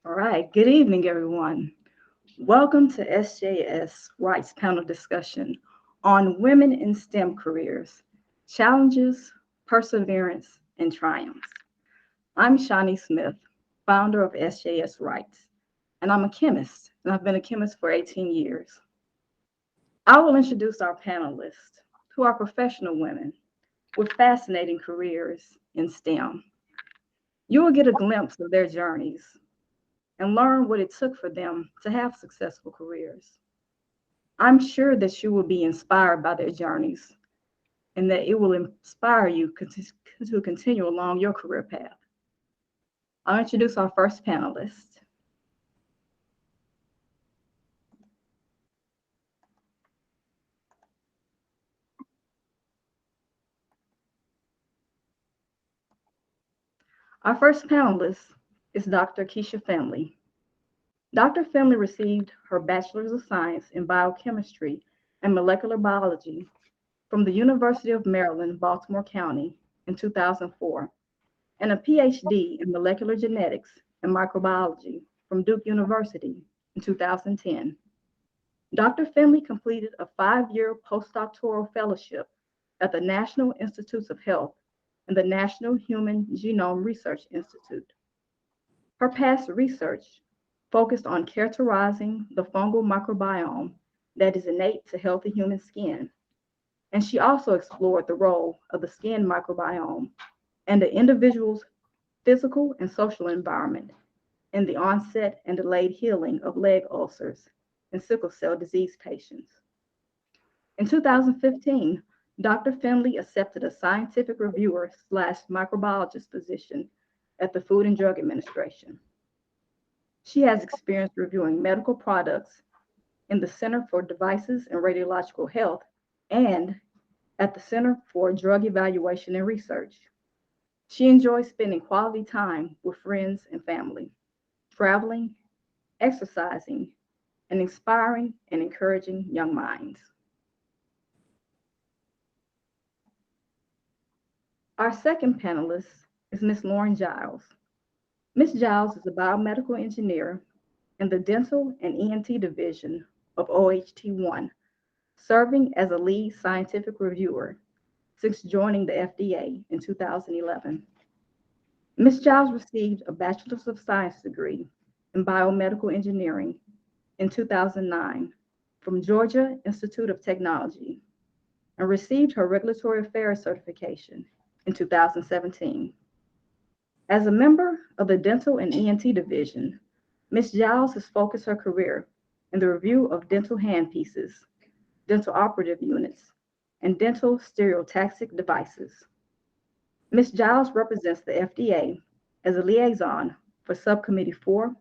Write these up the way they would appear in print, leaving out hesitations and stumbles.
All right, good evening, everyone. Welcome to SJS Rights Panel Discussion on Women in STEM Careers, Challenges, Perseverance, and Triumphs. I'm Shawnee Smith, founder of SJS Rights, and I'm a chemist, and I've been a chemist for 18 years. I will introduce our panelists, who are professional women with fascinating careers in STEM. You will get a glimpse of their journeys and learn what it took for them to have successful careers. I'm sure that you will be inspired by their journeys and that it will inspire you to continue along your career path. I'll introduce our first panelist. Our first panelist is Dr. Keisha Family. Dr. Family received her Bachelor's of Science in Biochemistry and Molecular Biology from the University of Maryland, Baltimore County in 2004, and a PhD in Molecular Genetics and Microbiology from Duke University in 2010. Dr. Finley completed a 5-year postdoctoral fellowship at the National Institutes of Health and the National Human Genome Research Institute. Her past research focused on characterizing the fungal microbiome that is innate to healthy human skin, and she also explored the role of the skin microbiome and the individual's physical and social environment in the onset and delayed healing of leg ulcers in sickle cell disease patients. In 2015, Dr. Finley accepted a scientific reviewer slash microbiologist position at the Food and Drug Administration. She has experience reviewing medical products in the Center for Devices and Radiological Health and at the Center for Drug Evaluation and Research. She enjoys spending quality time with friends and family, traveling, exercising, and inspiring and encouraging young minds. Our second panelist is Ms. Lauren Giles. Ms. Giles is a biomedical engineer in the Dental and ENT division of OHT1, serving as a lead scientific reviewer since joining the FDA in 2011. Ms. Giles received a Bachelor's of Science degree in biomedical engineering in 2009 from Georgia Institute of Technology and received her regulatory affairs certification in 2017. As a member of the Dental and ENT division, Ms. Giles has focused her career in the review of dental handpieces, dental operative units, and dental stereotaxic devices. Ms. Giles represents the FDA as a liaison for Subcommittee 4,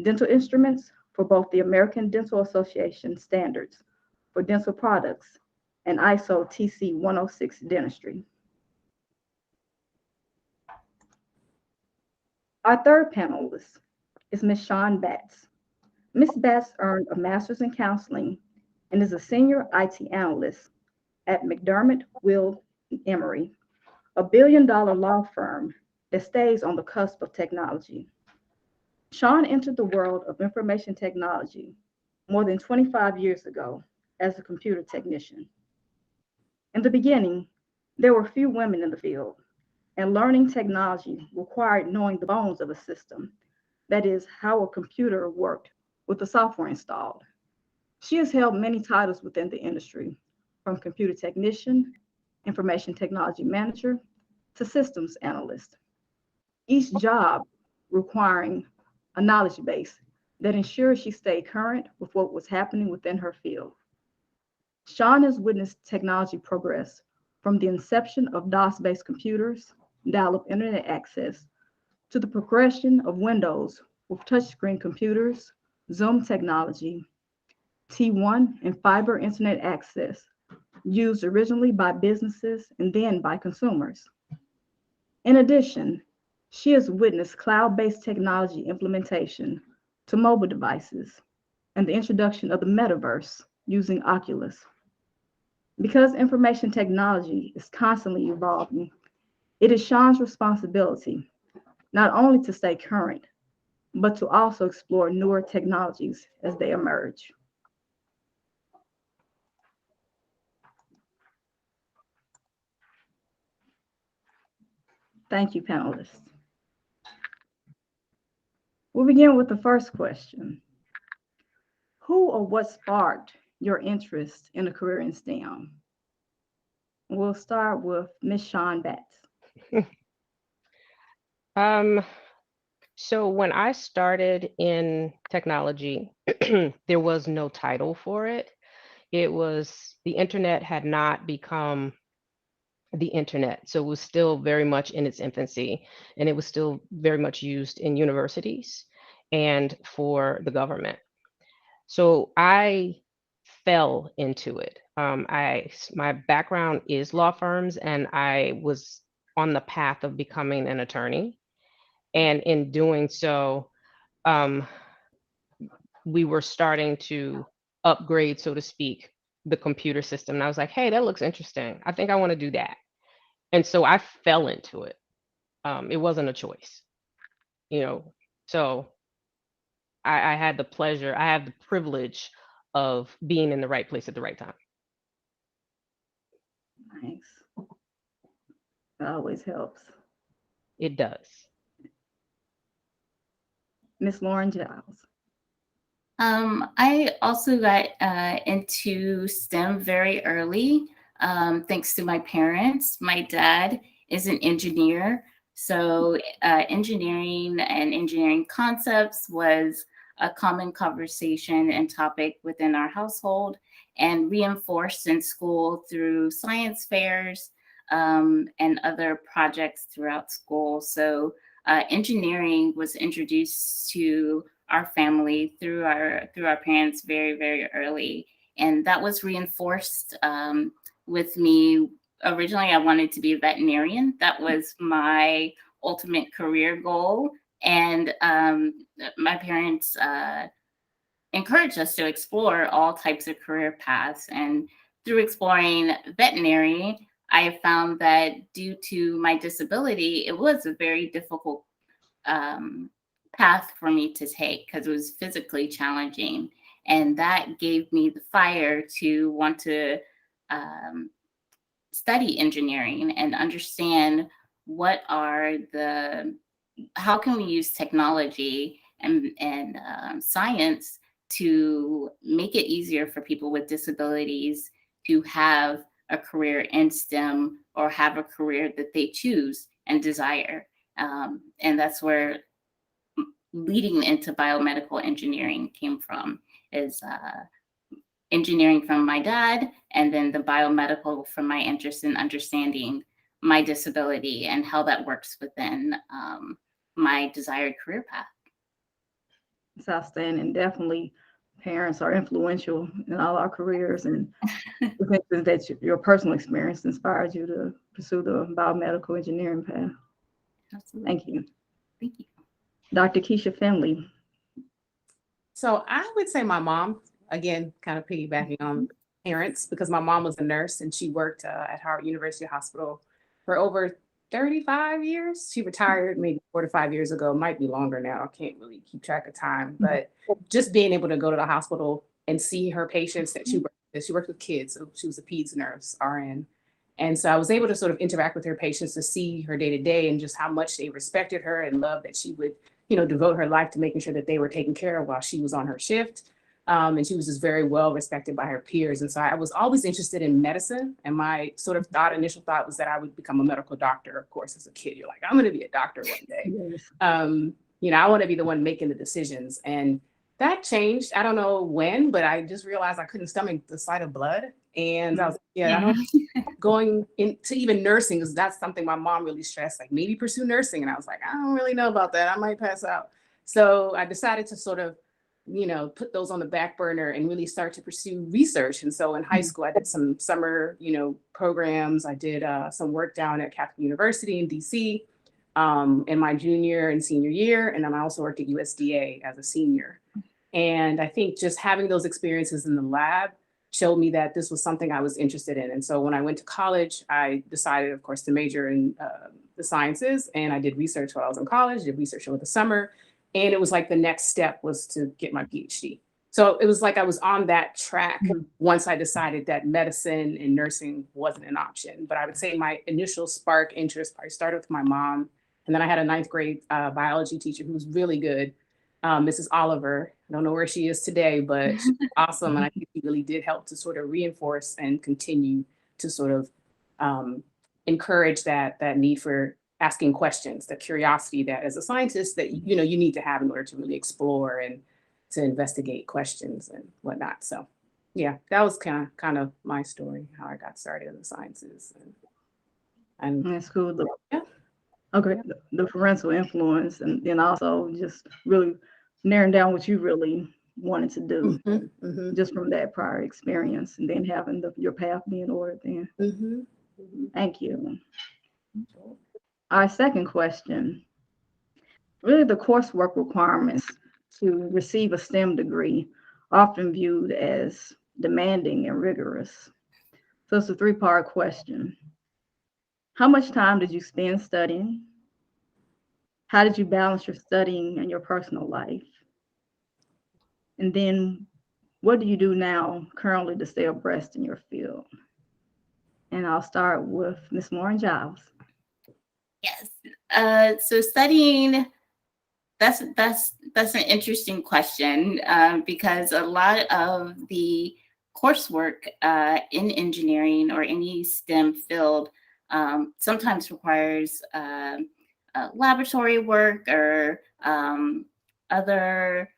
Dental Instruments for both the American Dental Association standards for dental products and ISO TC 106 dentistry. Our third panelist is Ms. Shawn Batts. Ms. Batts earned a master's in counseling and is a senior IT analyst at McDermott, Will Emery, a billion-dollar law firm that stays on the cusp of technology. Shawn entered the world of information technology more than 25 years ago as a computer technician. In the beginning, there were few women in the field, and learning technology required knowing the bones of a system, that is, how a computer worked with the software installed. She has held many titles within the industry, from computer technician, information technology manager, to systems analyst, each job requiring a knowledge base that ensures she stayed current with what was happening within her field. Shawn has witnessed technology progress from the inception of DOS-based computers, dial-up internet access, to the progression of Windows with touchscreen computers, Zoom technology, T1, and fiber internet access, used originally by businesses and then by consumers. In addition, she has witnessed cloud-based technology implementation to mobile devices and the introduction of the metaverse using Oculus. Because information technology is constantly evolving, it is Shawn's responsibility not only to stay current, but to also explore newer technologies as they emerge. Thank you, panelists. We'll begin with the first question. Who or what sparked your interest in a career in STEM? We'll start with Ms. Sean Betts. So when I started in technology, there was no title for it. It was the internet had not become the internet. So it was still very much in its infancy, and it was still very much used in universities and for the government. So I fell into it. My background is law firms, and I was on the path of becoming an attorney. And in doing so, um, we were starting to upgrade, so to speak, the computer system. And I was like, hey, that looks interesting. I think I want to do that. And so I fell into it. It wasn't a choice, you know. So I had the pleasure, I have the privilege of being in the right place at the right time. Thanks. That always helps. It does. Miss Lauren Giles. I also got into STEM very early, thanks to my parents. My dad is an engineer, so engineering and engineering concepts was a common conversation and topic within our household, and reinforced in school through science fairs and other projects throughout school. So engineering was introduced to our family through our parents very early, and that was reinforced with me. Originally, I wanted to be a veterinarian. That was my ultimate career goal, and my parents encouraged us to explore all types of career paths. And through exploring veterinary, I found that due to my disability, it was a very difficult path for me to take because it was physically challenging. And that gave me the fire to want to study engineering and understand what are how can we use technology and science to make it easier for people with disabilities to have a career in STEM or have a career that they choose and desire. And that's where leading into biomedical engineering came from, is engineering from my dad, and then the biomedical from my interest in understanding my disability and how that works within my desired career path. It's outstanding. Definitely, parents are influential in all our careers, and that your personal experience inspired you to pursue the biomedical engineering path. Absolutely. Thank you. Thank you. Dr. Keisha Family. So I would say my mom, again, kind of piggybacking on parents, because my mom was a nurse and she worked at Howard University Hospital for over 35 years. She retired maybe 4 to 5 years ago, might be longer now. I can't really keep track of time, but just being able to go to the hospital and see her patients that she worked with kids. So she was a peds nurse, RN. And so I was able to sort of interact with her patients to see her day to day and just how much they respected her and loved that she would, devote her life to making sure that they were taken care of while she was on her shift. And she was just very well respected by her peers. And so I was always interested in medicine. And my sort of initial thought was that I would become a medical doctor. Of course, as a kid, you're like, I'm going to be a doctor one day. Yes. I want to be the one making the decisions. And that changed. I don't know when, but I just realized I couldn't stomach the sight of blood. And I was like, I don't going into even nursing, because that's something my mom really stressed, like maybe pursue nursing. And I was like, I don't really know about that. I might pass out. So I decided to sort of, put those on the back burner and really start to pursue research. And so in high school, I did some summer, programs. I did some work down at Catholic University in DC in my junior and senior year. And then I also worked at USDA as a senior. And I think just having those experiences in the lab showed me that this was something I was interested in. And so when I went to college, I decided, of course, to major in the sciences. And I did research while I was in college, did research over the summer. And it was like the next step was to get my PhD. So it was like I was on that track once I decided that medicine and nursing wasn't an option. But I would say my initial spark interest probably started with my mom. And then I had a ninth grade biology teacher who was really good, Mrs. Oliver. I don't know where she is today, but she's awesome. And I think she really did help to sort of reinforce and continue to sort of encourage that need for asking questions, the curiosity that as a scientist that you need to have in order to really explore and to investigate questions and whatnot. So yeah, that was kind of my story, how I got started in the sciences. And That's cool. Yeah. Okay, the parental influence, and then also just really narrowing down what you really wanted to do, just from that prior experience, and then having your path being ordered then. Thank you. Our second question, really the coursework requirements to receive a STEM degree, often viewed as demanding and rigorous. So it's a three-part question. How much time did you spend studying? How did you balance your studying and your personal life? And then what do you do now currently to stay abreast in your field? And I'll start with Ms. Lauren Giles. Yes. So studying, that's an interesting question, because a lot of the coursework in engineering or any STEM field sometimes requires laboratory work or other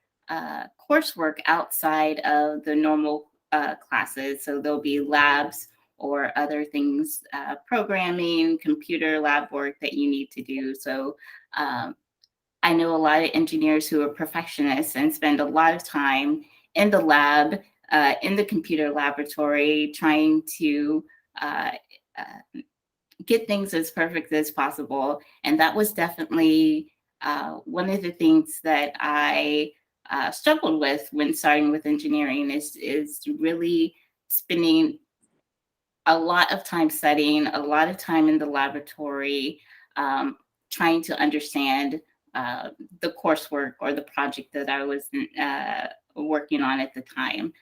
coursework outside of the normal classes. So there'll be labs or other things, programming, computer lab work that you need to do. So I know a lot of engineers who are perfectionists and spend a lot of time in the lab, in the computer laboratory, trying to get things as perfect as possible. And that was definitely one of the things that I struggled with when starting with engineering is really spending a lot of time studying, a lot of time in the laboratory, trying to understand the coursework or the project that I was working on at the time.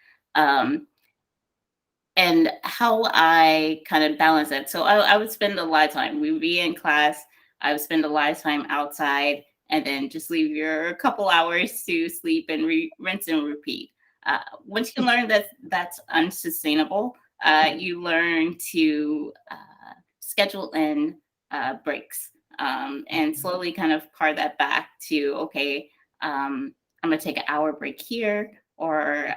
And how I kind of balance that. So I would spend a lot of time. We would be in class. I would spend a lot of time outside, and then just leave your couple hours to sleep and rinse and repeat. Once you learn that that's unsustainable, you learn to schedule in breaks, and slowly kind of carve that back to, okay, I'm going to take an hour break here, or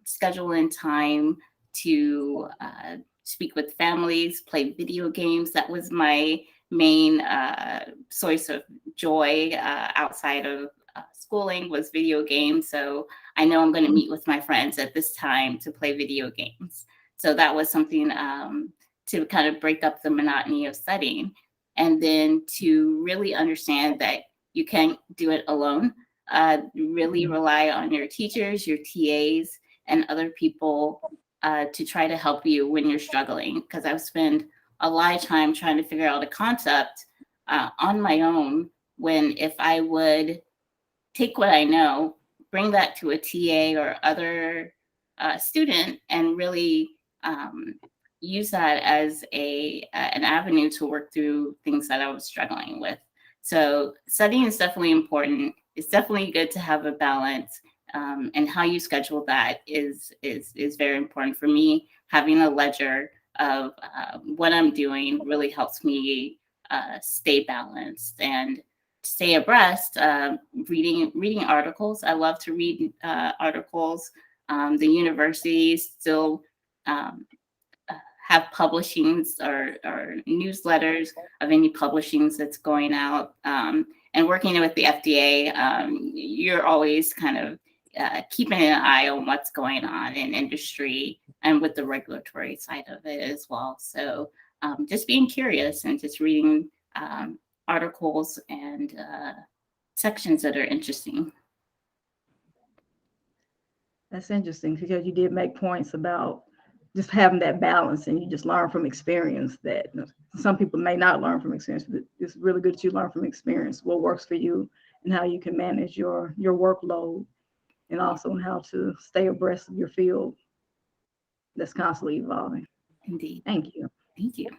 schedule in time to speak with families, play video games. That was my main source of joy outside of schooling, was video games. So I know I'm going to meet with my friends at this time to play video games. So that was something to kind of break up the monotony of studying, and then to really understand that you can't do it alone. Really rely on your teachers, your TAs, and other people to try to help you when you're struggling. Because I've spent a lot of time trying to figure out a concept on my own, when if I would take what I know, bring that to a TA or other student, and really use that as an avenue to work through things that I was struggling with. So studying is definitely important. It's definitely good to have a balance, and how you schedule that is very important. For me, having a ledger of what I'm doing really helps me stay balanced and stay abreast. Reading articles. I love to read articles. The universities still have publishings or newsletters of any publishings that's going out. And working with the FDA, you're always kind of keeping an eye on what's going on in industry and with the regulatory side of it as well. So just being curious and just reading articles and sections that are interesting. That's interesting, because you did make points about just having that balance, and you just learn from experience that some people may not learn from experience, but it's really good that you learn from experience what works for you and how you can manage your workload, and also on how to stay abreast of your field that's constantly evolving. Indeed. Thank you. Thank you.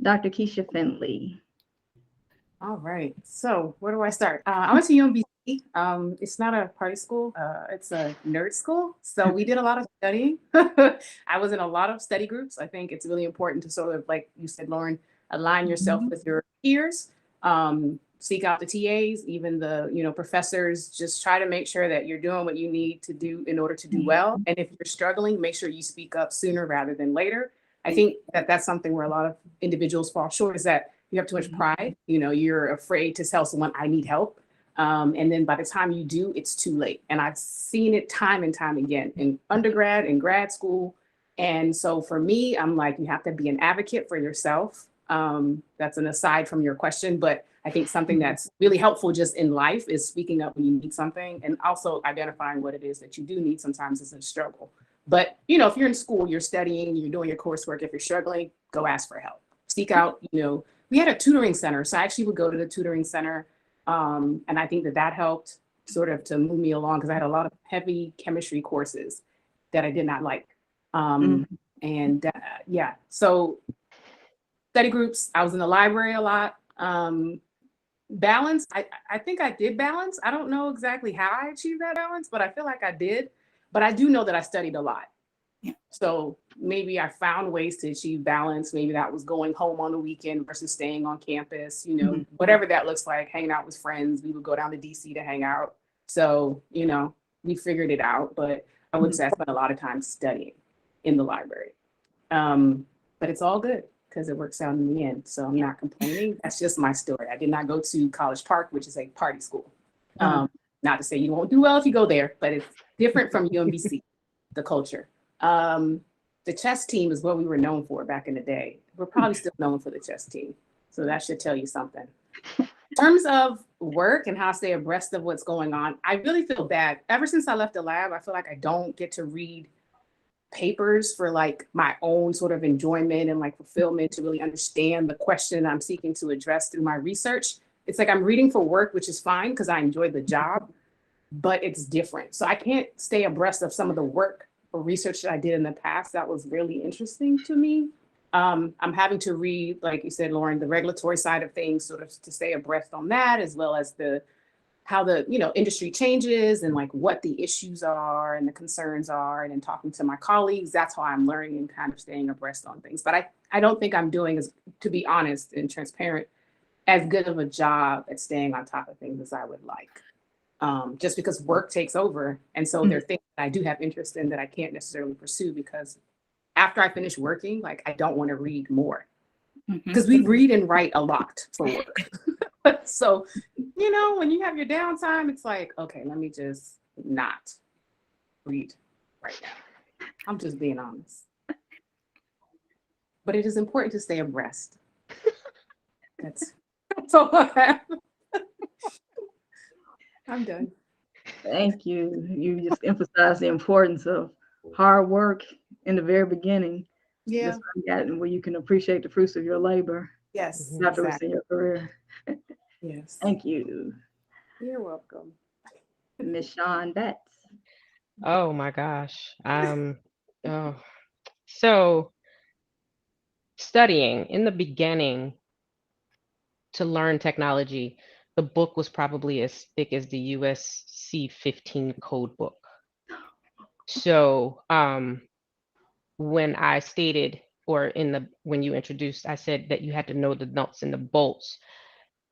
Dr. Keisha Family. All right. So where do I start? I went to UMBC. It's not a party school. It's a nerd school. So we did a lot of studying. I was in a lot of study groups. I think it's really important to sort of, like you said, Lauren, align yourself with your peers. Seek out the TAs, even the professors. Just try to make sure that you're doing what you need to do in order to do well. And if you're struggling, make sure you speak up sooner rather than later. I think that that's something where a lot of individuals fall short, is that you have too much pride. You're afraid to tell someone, I need help. And then by the time you do, it's too late. And I've seen it time and time again in undergrad and grad school. And so for me, I'm like, you have to be an advocate for yourself. That's an aside from your question, but I think something that's really helpful just in life is speaking up when you need something, and also identifying what it is that you do need. Sometimes it's a struggle. But, if you're in school, you're studying, you're doing your coursework, if you're struggling, go ask for help. Seek out, we had a tutoring center. So I actually would go to the tutoring center. And I think that helped sort of to move me along, because I had a lot of heavy chemistry courses that I did not like. And so study groups, I was in the library a lot. Balance, I think I did balance. I don't know exactly how I achieved that balance, but I feel like I did. But I do know that I studied a lot. So maybe I found ways to achieve balance. Maybe that was going home on the weekend versus staying on campus, whatever that looks like, hanging out with friends. We would go down to DC to hang out. So, we figured it out. But I would say I spent a lot of time studying in the library. But it's all good, because it works out in the end. So I'm not complaining. That's just my story. I did not go to College Park, which is a party school. Not to say you won't do well if you go there, but it's different from UMBC, the culture. The chess team is what we were known for back in the day. We're probably still known for the chess team. So that should tell you something. In terms of work and how I stay abreast of what's going on, I really feel bad. Ever since I left the lab, I feel like I don't get to read papers for like my own sort of enjoyment and like fulfillment, to really understand the question I'm seeking to address through my research. It's like I'm reading for work, which is fine because I enjoy the job, but it's different. So I can't stay abreast of some of the work or research that I did in the past that was really interesting to me. I'm having to read, like you said, Lauren, the regulatory side of things, sort of to stay abreast on that, as well as how the industry changes and like what the issues are and the concerns are. And then talking to my colleagues, that's how I'm learning and kind of staying abreast on things. But I don't think I'm doing, as, to be honest and transparent, as good of a job at staying on top of things as I would like. Just because work takes over. And so there are things that I do have interest in that I can't necessarily pursue, because after I finish working, like I don't want to read more, because we read and write a lot for work. So, when you have your downtime, it's like, okay, let me just not read right now. I'm just being honest. But it is important to stay abreast. That's all I have. I'm done. Thank you. You just emphasized the importance of hard work in the very beginning. Yeah. Just where you can appreciate the fruits of your labor. Yes. Afterwards in your career. Yes. Thank you. You're welcome. Ms. Sean Betts. Oh my gosh. So studying in the beginning to learn technology, the book was probably as thick as the USC 15 code book. So when I stated, or when you introduced, I said that you had to know the nuts and the bolts.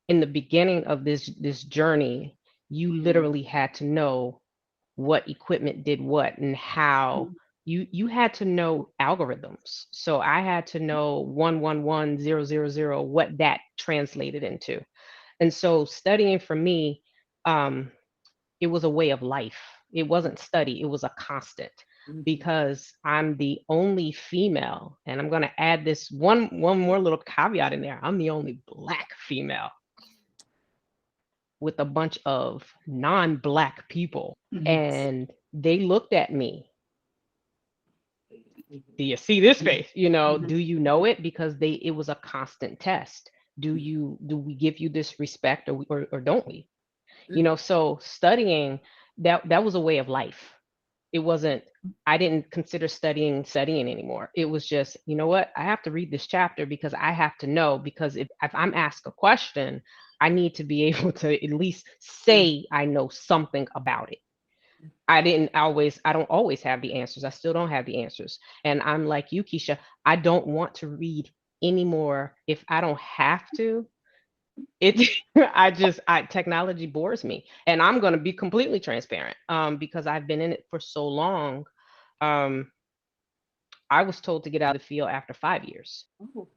In the beginning of this journey, you literally had to know what equipment did what and how. You had to know algorithms. So I had to know 111,000, what that translated into. And so studying for me, it was a way of life. It wasn't study, it was a constant, because I'm the only female, and I'm going to add this one more little caveat in there. I'm the only Black female with a bunch of non-Black people. And they looked at me. Do you see this face? Do you know it? Because it was a constant test. do we give you this respect, or don't we? So studying, that was a way of life. It wasn't, I didn't consider studying anymore. It was just, you know what, I have to read this chapter because I have to know, because if I'm asked a question, I need to be able to at least say I know something about it. I don't always have the answers. I still don't have the answers. And I'm like you, Keisha, I don't want to read anymore if I don't have to. It technology bores me. And I'm going to be completely transparent, because I've been in it for so long. Um, I was told to get out of the field after 5 years. Oh,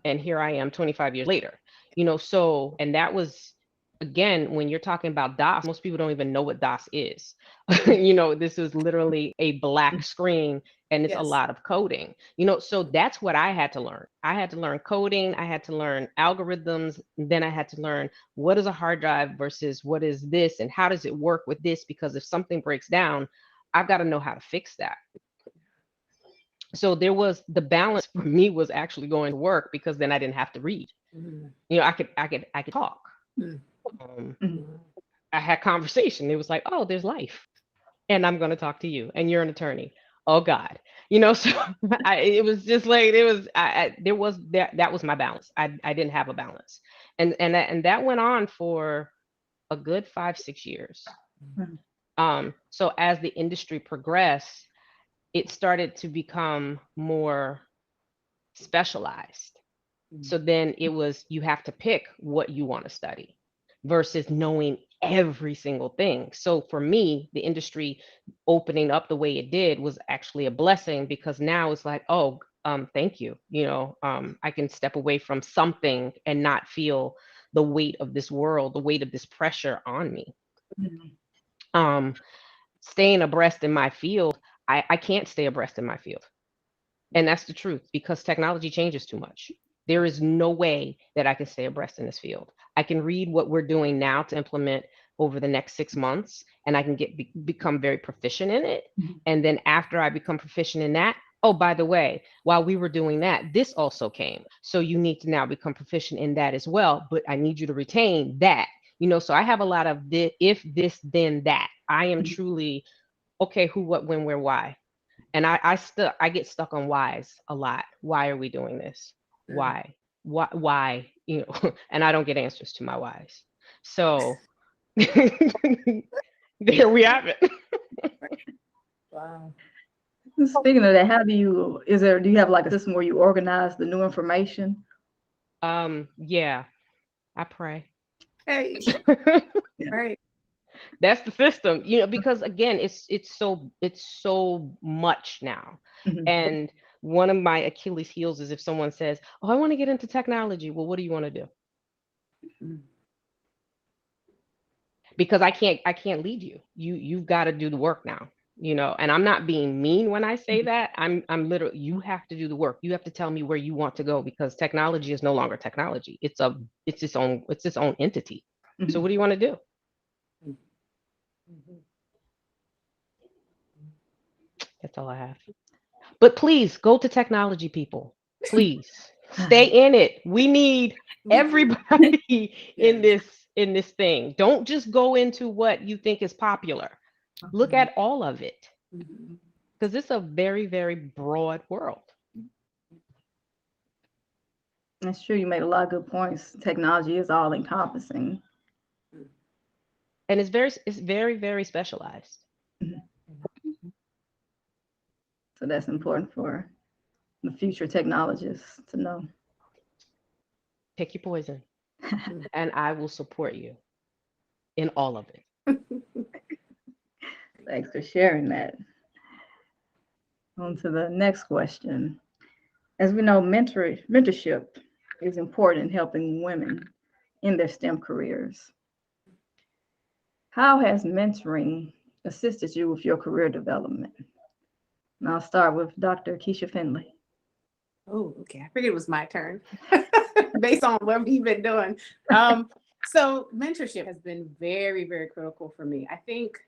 And here I am 25 years later. So, and that was, again, when you're talking about DOS, most people don't even know what DOS is. This is literally a black screen, and it's a yes. lot of coding. So that's what I had to learn. I had to learn coding, I had to learn algorithms, then I had to learn what is a hard drive versus what is this, and how does it work with this, because if something breaks down, I've got to know how to fix that. So there was, the balance for me was actually going to work, because then I didn't have to read. I could talk. I had conversation. It was like, oh, there's life, and I'm going to talk to you, and you're an attorney. Oh God, so it was just like, there was that was my balance. I didn't have a balance, and that went on for a good 5-6 years. So as the industry progressed, it started to become more specialized. So then it was, you have to pick what you want to study versus knowing every single thing. So for me, the industry opening up the way it did was actually a blessing, because now it's like, oh, thank you. I can step away from something and not feel the weight of this world, the weight of this pressure on me. Staying abreast in my field, I can't stay abreast in my field. And that's the truth, because technology changes too much. There is no way that I can stay abreast in this field. I can read what we're doing now to implement over the next 6 months, and I can become very proficient in it. And then after I become proficient in that, oh, by the way, while we were doing that, this also came. So you need to now become proficient in that as well. But I need you to retain that. So I have a lot of if this, then that. I am truly, okay, who, what, when, where, why. And I get stuck on whys a lot. Why are we doing this? Why? Why? And I don't get answers to my whys. So there we have it. Wow. Speaking of that, do you have like a system where you organize the new information? Yeah, I pray. Hey, right. That's the system, because again, it's so much now. And one of my Achilles heels is if someone says, oh, I want to get into technology. Well, what do you want to do? Because I can't lead you. You've got to do the work now, and I'm not being mean when I say that. I'm literally, you have to do the work. You have to tell me where you want to go, because technology is no longer technology. It's its own entity. So what do you want to do? That's all I have. But please go to technology, people. Please stay in it. We need everybody in this thing. Don't just go into what you think is popular. Look at all of it, because it's a very, very broad world. That's true. You made a lot of good points. Technology is all encompassing. And it's very, very specialized. So that's important for the future technologists to know. Pick your poison, and I will support you in all of it. Thanks for sharing that. On to the next question. As we know, mentorship is important in helping women in their STEM careers. How has mentoring assisted you with your career development? And I'll start with Dr. Keisha Family. Oh, okay. I figured it was my turn based on what we've been doing. So mentorship has been very, very critical for me. I think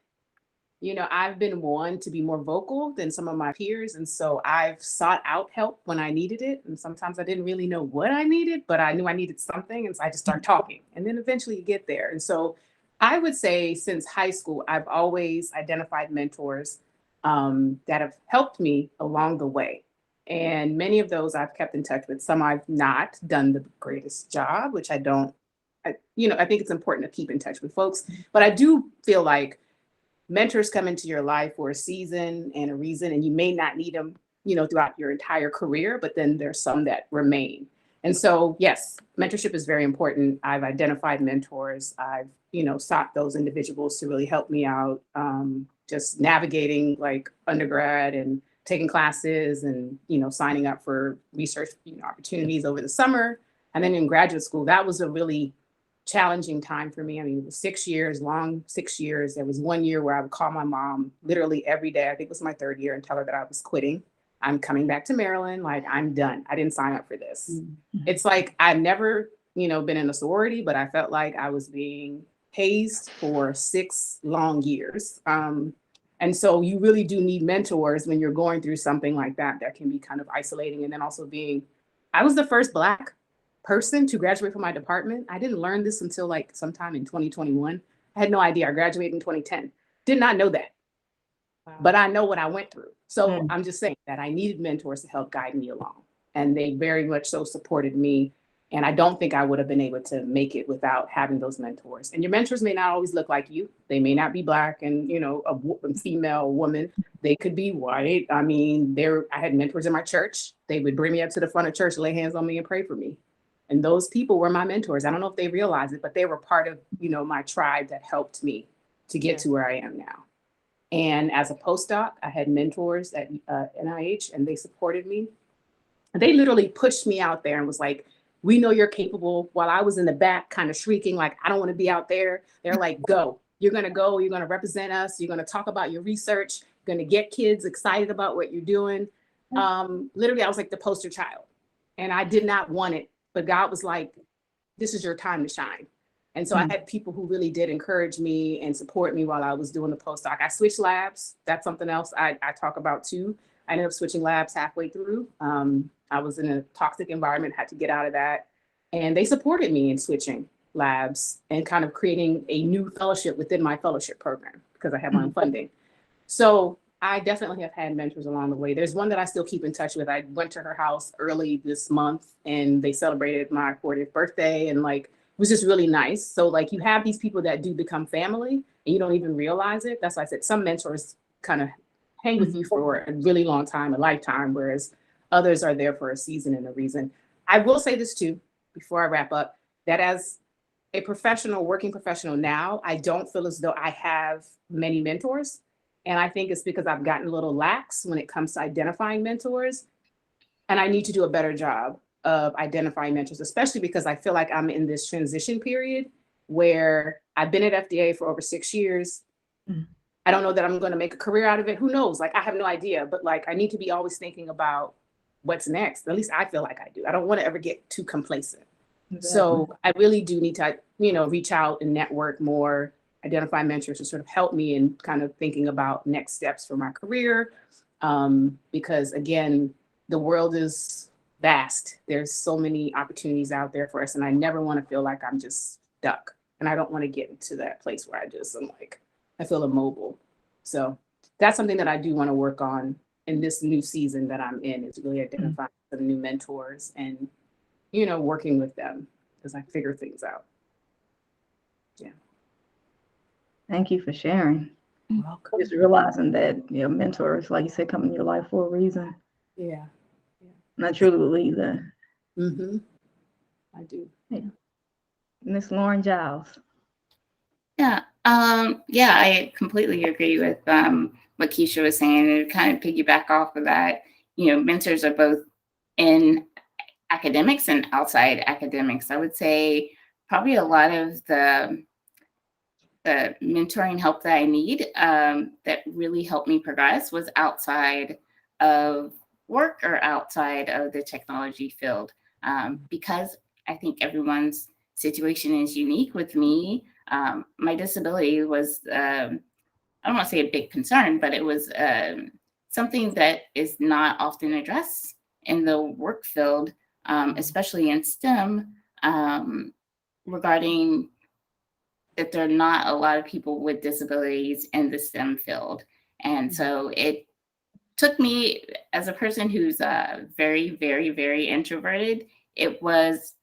I've been one to be more vocal than some of my peers. And so I've sought out help when I needed it. And sometimes I didn't really know what I needed, but I knew I needed something. And so I just started talking. And then eventually you get there. And so I would say since high school, I've always identified mentors that have helped me along the way. And many of those I've kept in touch with. Some I've not done the greatest job, which I don't, I think it's important to keep in touch with folks. But I do feel like mentors come into your life for a season and a reason, and you may not need them, throughout your entire career, but then there's some that remain. And so, yes, mentorship is very important. I've identified mentors. I've, sought those individuals to really help me out, just navigating like undergrad and taking classes and, signing up for research, opportunities over the summer. And then in graduate school, that was a really challenging time for me. I mean, it was 6 years, long 6 years. There was 1 year where I would call my mom literally every day. I think it was my third year, and tell her that I was quitting. I'm coming back to Maryland. Like, I'm done. I didn't sign up for this. Mm-hmm. It's like I've never, been in a sorority, but I felt like I was being hazed for 6 long years. And so you really do need mentors when you're going through something like that. That can be kind of isolating. And then also I was the first Black person to graduate from my department. I didn't learn this until like sometime in 2021. I had no idea. I graduated in 2010. Did not know that. Wow. But I know what I went through. So I'm just saying that I needed mentors to help guide me along. And they very much so supported me. And I don't think I would have been able to make it without having those mentors. And your mentors may not always look like you. They may not be Black and, a female woman. They could be white. I mean, I had mentors in my church. They would bring me up to the front of church, lay hands on me and pray for me. And those people were my mentors. I don't know if they realize it, but they were part of, my tribe that helped me to get to where I am now. And as a postdoc, I had mentors at NIH, and they supported me. They literally pushed me out there and was like, we know you're capable. While I was in the back kind of shrieking, like, I don't want to be out there. They're like, go. You're going to go. You're going to represent us. You're going to talk about your research. You're going to get kids excited about what you're doing. Literally, I was like the poster child. And I did not want it. But God was like, this is your time to shine. And so I had people who really did encourage me and support me while I was doing the postdoc. I switched labs. That's something else I talk about too. I ended up switching labs halfway through. I was in a toxic environment, had to get out of that. And they supported me in switching labs and kind of creating a new fellowship within my fellowship program because I had my own funding. So I definitely have had mentors along the way. There's one that I still keep in touch with. I went to her house early this month and they celebrated my 40th birthday, and like, it was just really nice. So like, you have these people that do become family and you don't even realize it. That's why I said some mentors kind of hang with you for a really long time, a lifetime, whereas others are there for a season and a reason. I will say this too, before I wrap up, that as a working professional now, I don't feel as though I have many mentors. And I think it's because I've gotten a little lax when it comes to identifying mentors. And I need to do a better job of identifying mentors, especially because I feel like I'm in this transition period where I've been at FDA for over 6 years. I don't know that I'm going to make a career out of it. Who knows? Like, I have no idea. But like, I need to be always thinking about what's next. At least I feel like I do. I don't want to ever get too complacent. Exactly. So I really do need to, reach out and network more, identify mentors to sort of help me in kind of thinking about next steps for my career. Because again, the world is vast. There's so many opportunities out there for us. And I never want to feel like I'm just stuck. And I don't want to get into that place where I feel immobile. So that's something that I do want to work on in this new season that I'm in, is really identifying some new mentors and, working with them as I figure things out. Yeah. Thank you for sharing. You're welcome. Just realizing that mentors, like you said, come in your life for a reason. Yeah. And I truly believe that. I do. Yeah. Miss Lauren Giles. Yeah. I completely agree with what Keisha was saying, and kind of piggyback off of that. Mentors are both in academics and outside academics. I would say probably a lot of the mentoring help that I need that really helped me progress was outside of work or outside of the technology field, because I think everyone's situation is unique. With me, my disability was I don't want to say a big concern, but it was something that is not often addressed in the work field, especially in STEM, regarding that there are not a lot of people with disabilities in the STEM field. And so it took me, as a person who's very, very, very introverted, it was,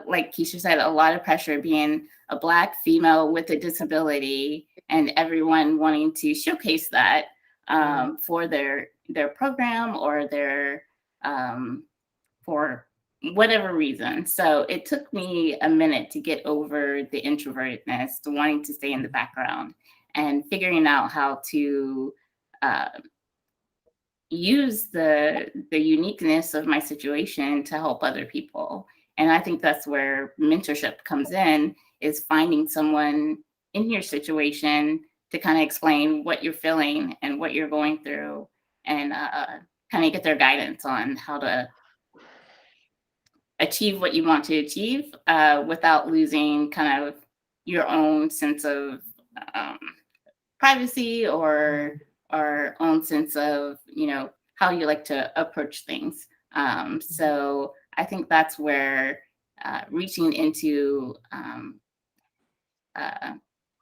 like Keisha said, a lot of pressure being a Black female with a disability and everyone wanting to showcase that for their program or their, for whatever reason. So it took me a minute to get over the introvertedness, the wanting to stay in the background, and figuring out how to uh, use the uniqueness of my situation to help other people. And I think that's where mentorship comes in, is finding someone in your situation to kind of explain what you're feeling and what you're going through, and kind of get their guidance on how to achieve what you want to achieve without losing kind of your own sense of privacy or own sense of, you know, how you like to approach things. So I think that's where reaching into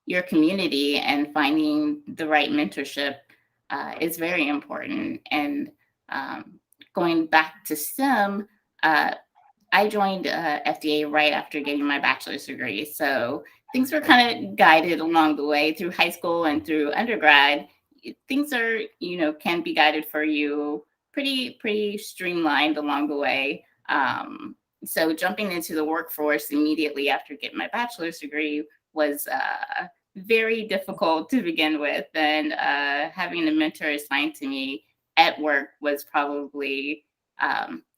your community and finding the right mentorship is very important. And going back to STEM, I joined FDA right after getting my bachelor's degree. So things were kind of guided along the way through high school and through undergrad. Things are, you know, can be guided for you pretty streamlined along the way. So jumping into the workforce immediately after getting my bachelor's degree was very difficult to begin with. And having a mentor assigned to me at work was probably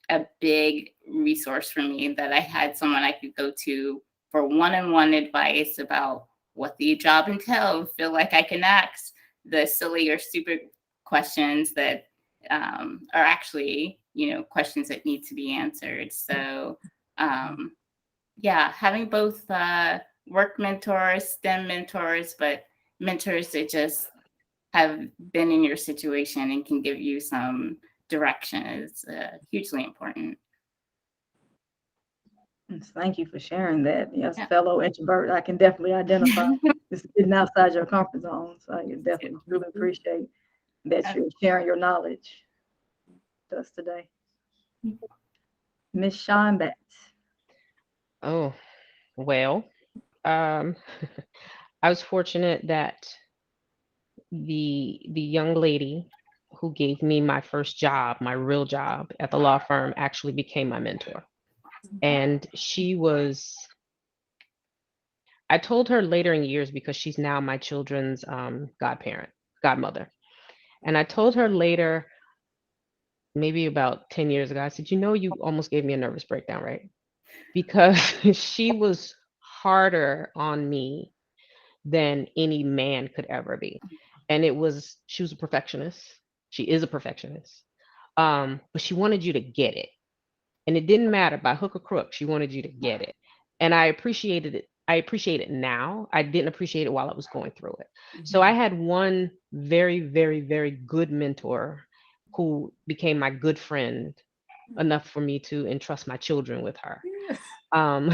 a big resource for me, that I had someone I could go to for one-on-one advice about what the job entailed. Feel like I can ask the silly or stupid questions that are actually, you know, questions that need to be answered. So yeah, having both work mentors, STEM mentors, but mentors that just have been in your situation and can give you some direction is hugely important. Yes, thank you for sharing that. Yes, Yeah. fellow introvert, I can definitely identify this getting outside your comfort zone. So I definitely really appreciate that you're sharing your knowledge to us today. Miss Sean Betts. Oh, well, um, I was fortunate that the young lady who gave me my first job, my real job at the law firm, actually became my mentor. And she was, I told her later in years, because she's now my children's godparent, godmother. And I told her later, maybe about 10 years ago, I said, you know, you almost gave me a nervous breakdown, right? Because she was harder on me than any man could ever be. And she was a perfectionist. She is a perfectionist. But she wanted you to get it. And it didn't matter by hook or crook. She wanted you to get it. And I appreciated it. I appreciate it now. I didn't appreciate it while I was going through it. So I had one very, very, very good mentor who became my good friend enough for me to entrust my children with her. Um,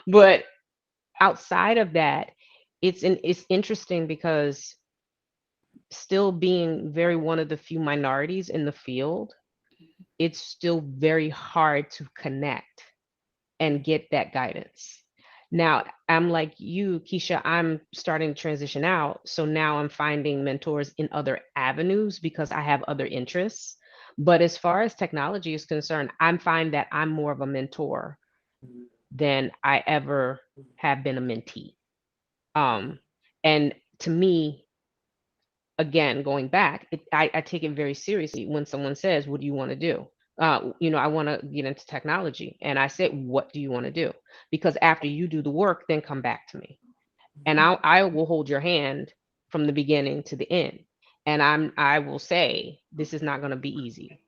but outside of that, it's interesting because still being very one of the few minorities in the field, it's still very hard to connect and get that guidance. Now, I'm like you, Keisha, I'm starting to transition out. So now I'm finding mentors in other avenues because I have other interests. But as far as technology is concerned, I'm finding that I'm more of a mentor than I ever have been a mentee. And to me, again, going back, I take it very seriously when someone says, what do you want to do? I want to get into technology. And I said, what do you want to do? Because after you do the work, then come back to me. And I will hold your hand from the beginning to the end. And I will say, this is not going to be easy.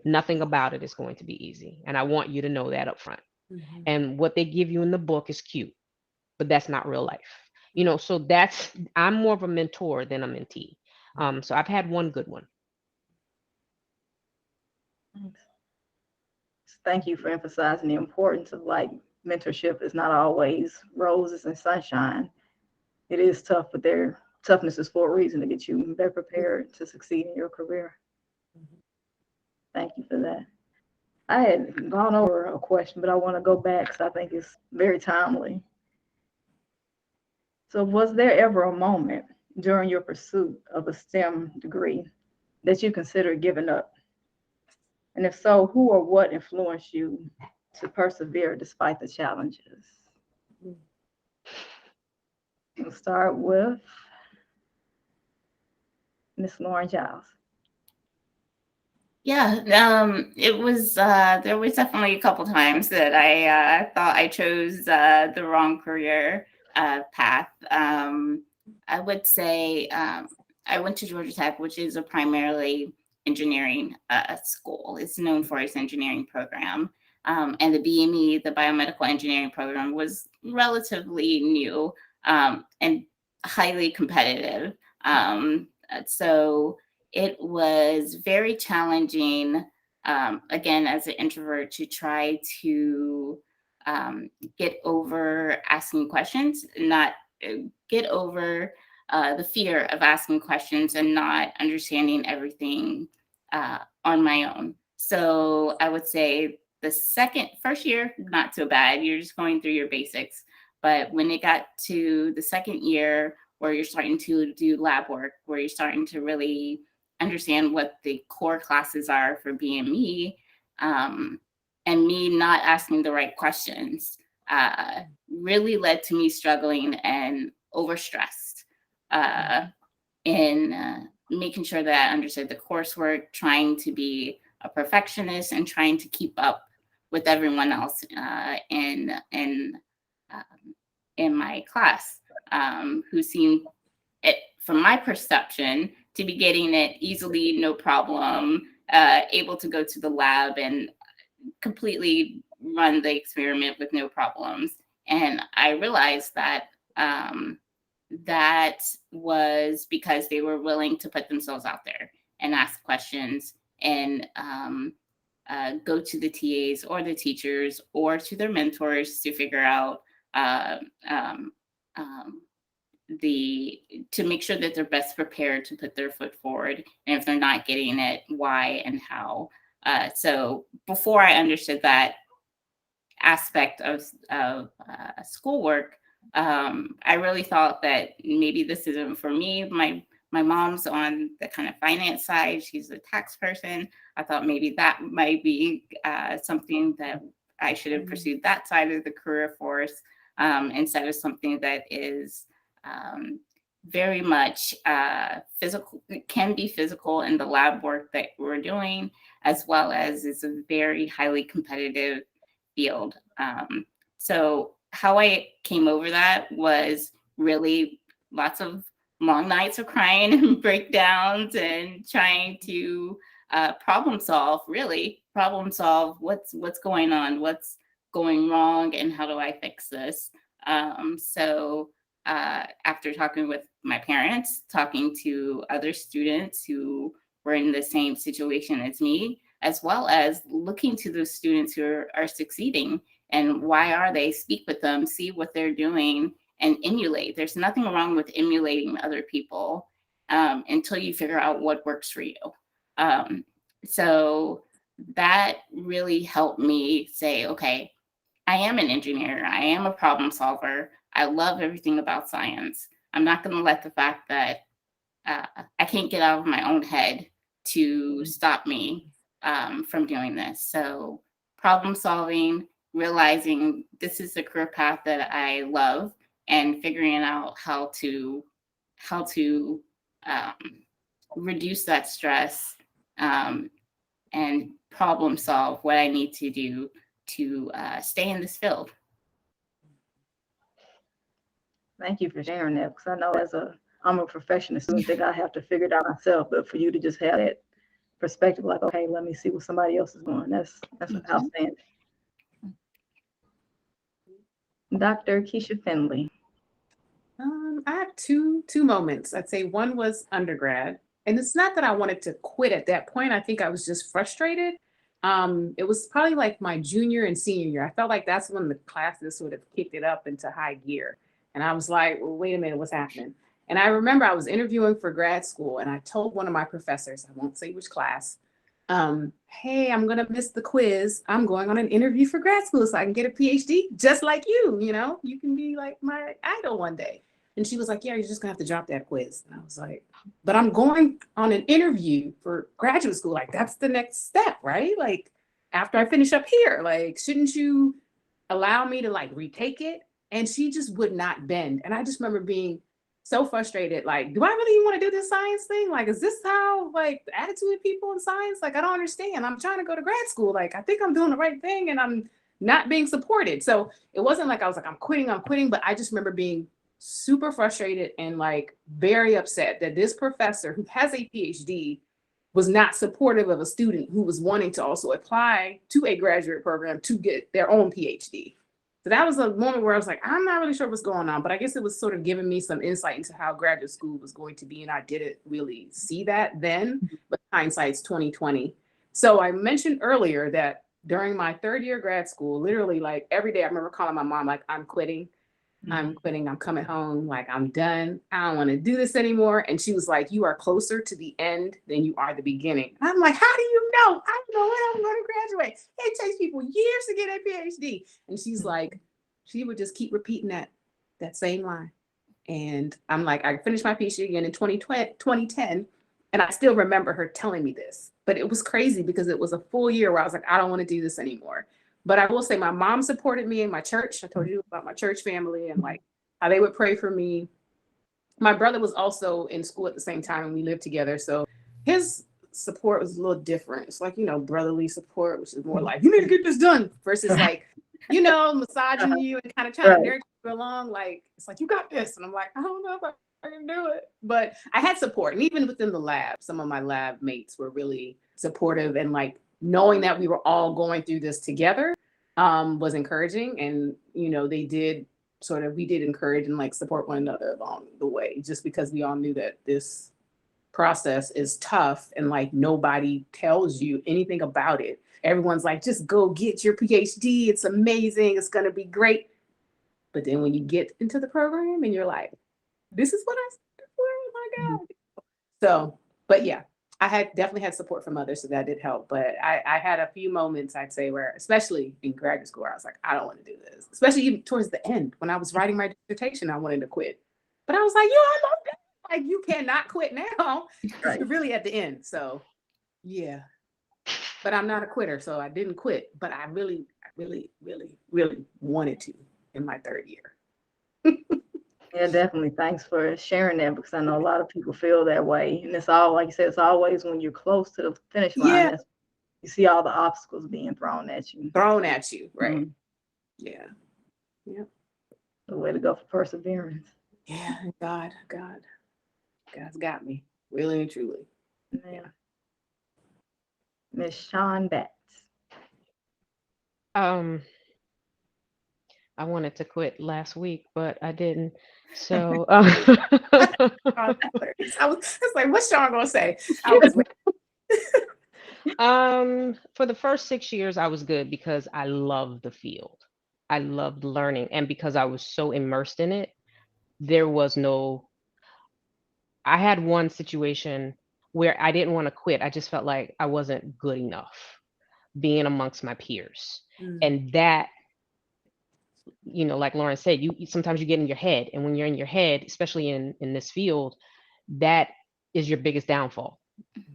Nothing about it is going to be easy. And I want you to know that up front. And what they give you in the book is cute, but that's not real life. So I'm more of a mentor than a mentee. So I've had one good one. Thanks. Thank you for emphasizing the importance of like mentorship is not always roses and sunshine. It is tough, but their toughness is for a reason to get you better prepared to succeed in your career. Thank you for that. I had gone over a question, but I want to go back because I think it's very timely. So, was there ever a moment during your pursuit of a STEM degree that you considered giving up? And if so, who or what influenced you to persevere despite the challenges? We'll start with Miss Lauren Giles. Yeah, it was there was definitely a couple times that I thought I chose the wrong career path. I would say I went to Georgia Tech, which is a primarily engineering school. It's known for its engineering program. And the BME, the biomedical engineering program, was relatively new and highly competitive. So it was very challenging, again, as an introvert, to try to get over asking questions, not get over the fear of asking questions and not understanding everything on my own. So I would say the first year, not so bad. You're just going through your basics. But when it got to the second year, where you're starting to do lab work, where you're starting to really understand what the core classes are for BME, and me not asking the right questions, really led to me struggling and overstressed in making sure that I understood the coursework, trying to be a perfectionist and trying to keep up with everyone else in my class, who seemed, from my perception, to be getting it easily, no problem, able to go to the lab and completely run the experiment with no problems. And I realized that that was because they were willing to put themselves out there and ask questions and go to the TAs or the teachers or to their mentors to figure out to make sure that they're best prepared to put their foot forward, and if they're not getting it, why and how. So before I understood that aspect of schoolwork, I really thought that maybe this isn't for me. My mom's on the kind of finance side. She's a tax person. I thought maybe that might be something that I should have pursued that side of the career force, instead of something that is very much physical. It can be physical in the lab work that we're doing, as well as it's a very highly competitive field. So how I came over that was really lots of long nights of crying and breakdowns and trying to problem solve what's going on, what's going wrong, and how do I fix this. So after talking with my parents, talking to other students who were in the same situation as me, as well as looking to those students who are succeeding and why are they, speak with them, see what they're doing, and emulate. There's nothing wrong with emulating other people until you figure out what works for you. So that really helped me say, okay, I am an engineer. I am a problem solver. I love everything about science. I'm not going to let the fact that I can't get out of my own head to stop me from doing this. So problem solving, realizing this is a career path that I love, and figuring out how to reduce that stress and problem solve what I need to do to stay in this field. Thank you for sharing that, because I know I'm a professional student, think I have to figure it out myself, but for you to just have that perspective, like, okay, let me see what somebody else is doing. That's outstanding. Mm-hmm. Dr. Keisha Family. I have two moments. I'd say one was undergrad, and it's not that I wanted to quit at that point. I think I was just frustrated. It was probably like my junior and senior year. I felt like that's when the classes sort of kicked it up into high gear, and I was like, well, wait a minute, what's happening? And I remember I was interviewing for grad school, and I told one of my professors, I won't say which class, hey, I'm gonna miss the quiz. I'm going on an interview for grad school so I can get a PhD, just like you know, you can be like my idol one day. And she was like, yeah, you're just gonna have to drop that quiz. And I was like, but I'm going on an interview for graduate school. Like, that's the next step, right? Like, after I finish up here, like, shouldn't you allow me to like retake it? And she just would not bend. And I just remember being so frustrated. Like, do I really even want to do this science thing? Like, is this how like the attitude of people in science? Like, I don't understand. I'm trying to go to grad school. Like, I think I'm doing the right thing and I'm not being supported. So it wasn't like I was like, I'm quitting. But I just remember being super frustrated and like very upset that this professor who has a PhD was not supportive of a student who was wanting to also apply to a graduate program to get their own PhD. So that was a moment where I was like, I'm not really sure what's going on, but I guess it was sort of giving me some insight into how graduate school was going to be. And I didn't really see that then, but hindsight's 2020. So I mentioned earlier that during my third year grad school, literally like every day I remember calling my mom, like, I'm quitting. I'm quitting. I'm coming home. Like, I'm done. I don't want to do this anymore. And she was like, you are closer to the end than you are the beginning. And I'm like, how do you know? I don't know when I'm going to graduate. It takes people years to get a PhD. And she's like, she would just keep repeating that same line. And I'm like, I finished my PhD again in 2010. And I still remember her telling me this, but it was crazy because it was a full year where I was like, I don't want to do this anymore. But I will say my mom supported me in my church. I told you about my church family and like how they would pray for me. My brother was also in school at the same time and we lived together. So his support was a little different. It's like, you know, brotherly support, which is more like, you need to get this done versus like, you know, massaging you and kind of trying to nurture you along. Like, it's like, you got this. And I'm like, I don't know if I can do it. But I had support. And even within the lab, some of my lab mates were really supportive and like knowing that we were all going through this together was encouraging. And, you know, we did encourage and like support one another along the way, just because we all knew that this process is tough and like nobody tells you anything about it. Everyone's like, just go get your PhD. It's amazing. It's going to be great. But then when you get into the program and you're like, this is what I signed for. Oh my God. So, but yeah, I definitely had support from others, so that did help. But I had a few moments, I'd say, where, especially in graduate school, I was like, I don't want to do this. Especially even towards the end, when I was writing my dissertation, I wanted to quit. But I was like, I love that. Like, you cannot quit now. Right. You're really at the end. So, yeah. But I'm not a quitter, so I didn't quit. But I really, really, really, really wanted to in my third year. Yeah, definitely. Thanks for sharing that, because I know a lot of people feel that way. And it's all, like you said, it's always when you're close to the finish line, that's, you see all the obstacles being thrown at you. Right. Mm-hmm. Yeah. The way to go for perseverance. Yeah, God's got me, really and truly. Yeah. Miss Sean Betts. I wanted to quit last week, but I didn't. So it's like, what's Sean gonna say? For the first 6 years, I was good because I loved the field. I loved learning, and because I was so immersed in it, I had one situation where I didn't want to quit. I just felt like I wasn't good enough being amongst my peers. And that, you know, like Lauren said, you sometimes you get in your head, and when you're in your head, especially in this field, that is your biggest downfall.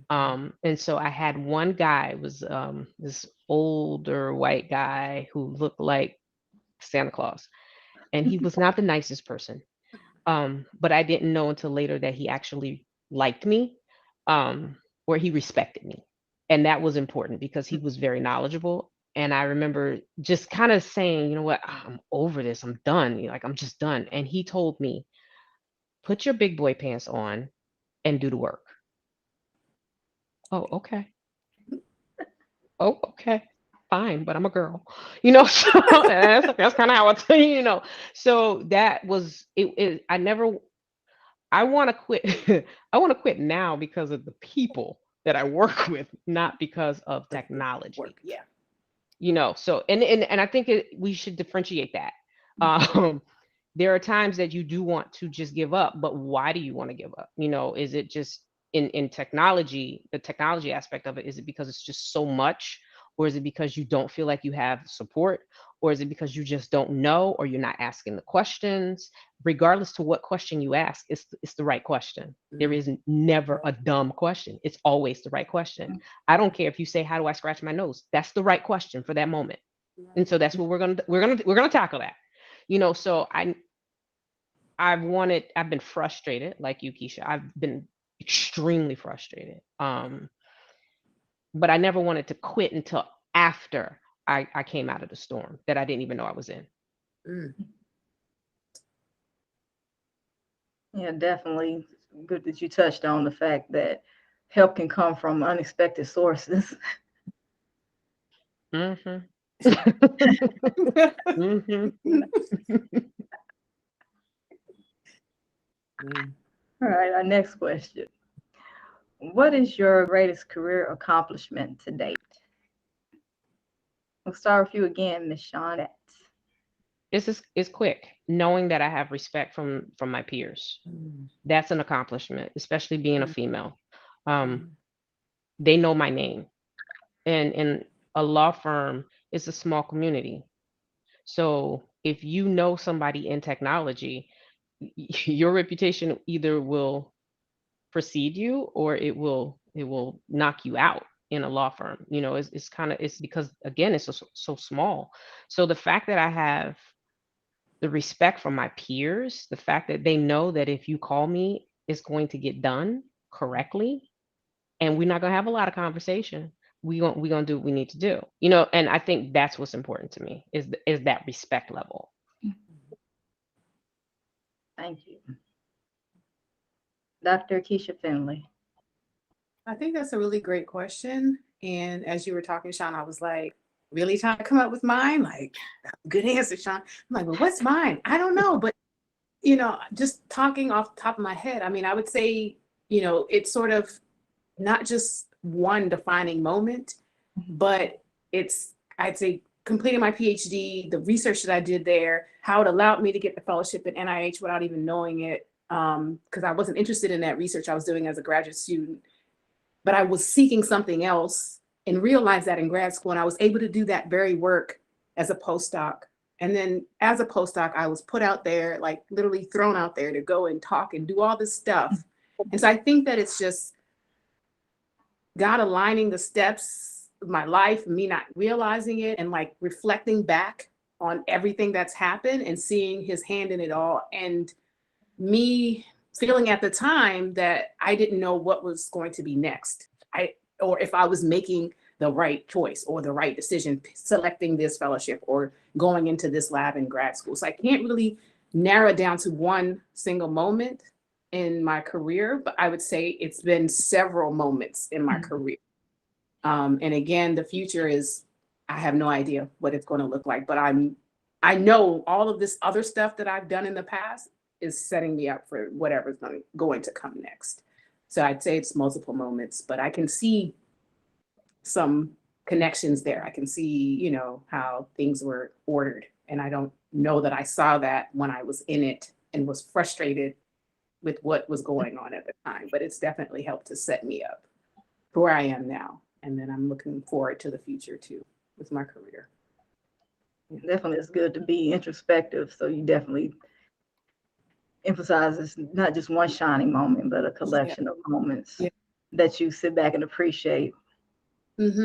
And so I had one guy, was this older white guy who looked like Santa Claus, and he was not the nicest person. But I didn't know until later that he actually liked me, or he respected me. And that was important because he was very knowledgeable. And I remember just kind of saying, you know what, I'm over this. I'm done. You know, like, I'm just done. And he told me, put your big boy pants on and do the work. Oh, okay. Oh, okay. Fine, but I'm a girl, you know. So that's kind of how I tell you, you know. So that was it. I never I want to quit. I want to quit now because of the people that I work with, not because of technology. Work. Yeah. So and I think we should differentiate that. There are times that you do want to just give up, but why do you want to give up? Is it just in technology, the technology aspect of it? Is it because it's just so much, or is it because you don't feel like you have support, or is it because you just don't know, or you're not asking the questions? Regardless to what question you ask, it's the right question. There is never a dumb question. It's always the right question. I don't care if you say, how do I scratch my nose? That's the right question for that moment. And so that's what we're gonna tackle that. So I've been frustrated, like you, Keisha. I've been extremely frustrated. But I never wanted to quit until after I came out of the storm that I didn't even know I was in. Yeah, definitely good that you touched on the fact that help can come from unexpected sources. Mm-hmm. Mm-hmm. All right, our next question. What is your greatest career accomplishment to date? We'll start with you again, Ms. Shawn. It's quick. Knowing that I have respect from my peers. That's an accomplishment, especially being a female. They know my name. And in a law firm, it's a small community. So if you know somebody in technology, your reputation either will precede you or it will knock you out in a law firm. It's because, again, it's so small. So the fact that I have the respect from my peers, the fact that they know that if you call me, it's going to get done correctly, and we're not going to have a lot of conversation. We're going to do what we need to do. And I think that's what's important to me is that respect level. Thank you. Dr. Keisha Family. I think that's a really great question. And as you were talking, Sean, I was like, really trying to come up with mine? Like, good answer, Sean. I'm like, well, what's mine? I don't know. But, just talking off the top of my head, I mean, I would say, it's sort of not just one defining moment, but I'd say, completing my PhD, the research that I did there, how it allowed me to get the fellowship at NIH without even knowing it, because I wasn't interested in that research I was doing as a graduate student. But I was seeking something else and realized that in grad school, and I was able to do that very work as a postdoc. And then as a postdoc, I was put out there, like literally thrown out there to go and talk and do all this stuff. And so I think that it's just God aligning the steps of my life, me not realizing it, and like reflecting back on everything that's happened and seeing his hand in it all. And me feeling at the time that I didn't know what was going to be next, or if I was making the right choice or the right decision, selecting this fellowship or going into this lab in grad school. So I can't really narrow it down to one single moment in my career, but I would say it's been several moments in my career. And again, the future I have no idea what it's going to look like, but I know all of this other stuff that I've done in the past is setting me up for whatever's going to come next. So I'd say it's multiple moments, but I can see some connections there. I can see, how things were ordered. And I don't know that I saw that when I was in it and was frustrated with what was going on at the time, but it's definitely helped to set me up for where I am now. And then I'm looking forward to the future too with my career. Definitely, it's good to be introspective. So you definitely emphasize it's not just one shining moment, but a collection of moments that you sit back and appreciate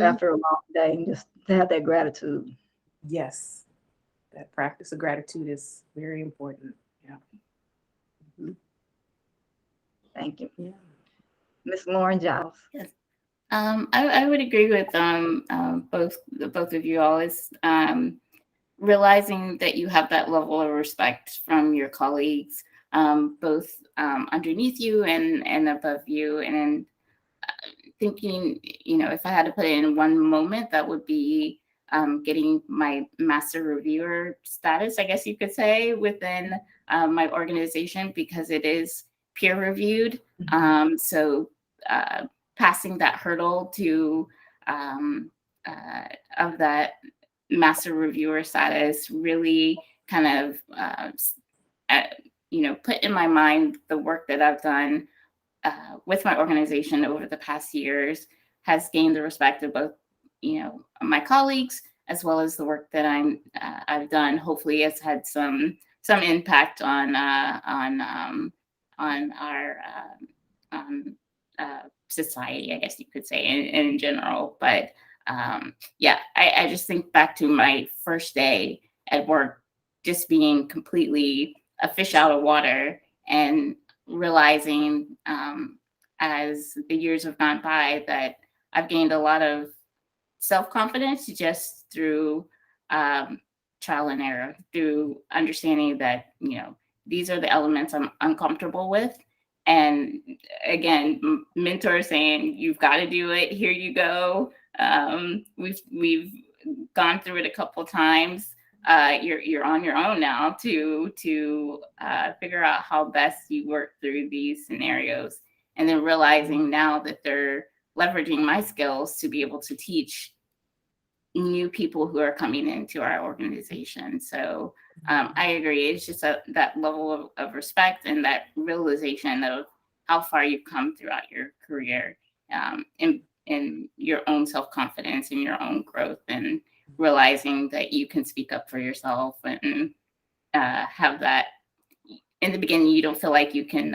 after a long day, and just to have that gratitude. Yes, that practice of gratitude is very important. Yeah. Thank you. Yeah. Miss Lauren Giles. Yes. I would agree with both of you all. Is realizing that you have that level of respect from your colleagues, both underneath you and above you, and thinking, if I had to put it in one moment, that would be getting my master reviewer status, I guess you could say, within my organization, because it is peer reviewed. So passing that hurdle to of that master reviewer status really kind of put in my mind the work that I've done with my organization over the past years has gained the respect of both, my colleagues, as well as the work that I've done. Hopefully, has had some impact on our society, I guess you could say, in general. But I just think back to my first day at work, just being completely a fish out of water, and realizing as the years have gone by that I've gained a lot of self-confidence just through trial and error, through understanding that, these are the elements I'm uncomfortable with. And again, mentors saying, you've got to do it. Here you go. We've gone through it a couple times. You're on your own now to figure out how best you work through these scenarios, and then realizing now that they're leveraging my skills to be able to teach new people who are coming into our organization. So I agree. It's just that level of respect and that realization of how far you've come throughout your career, in your own self-confidence and your own growth, and realizing that you can speak up for yourself and have that. In the beginning, you don't feel like you can,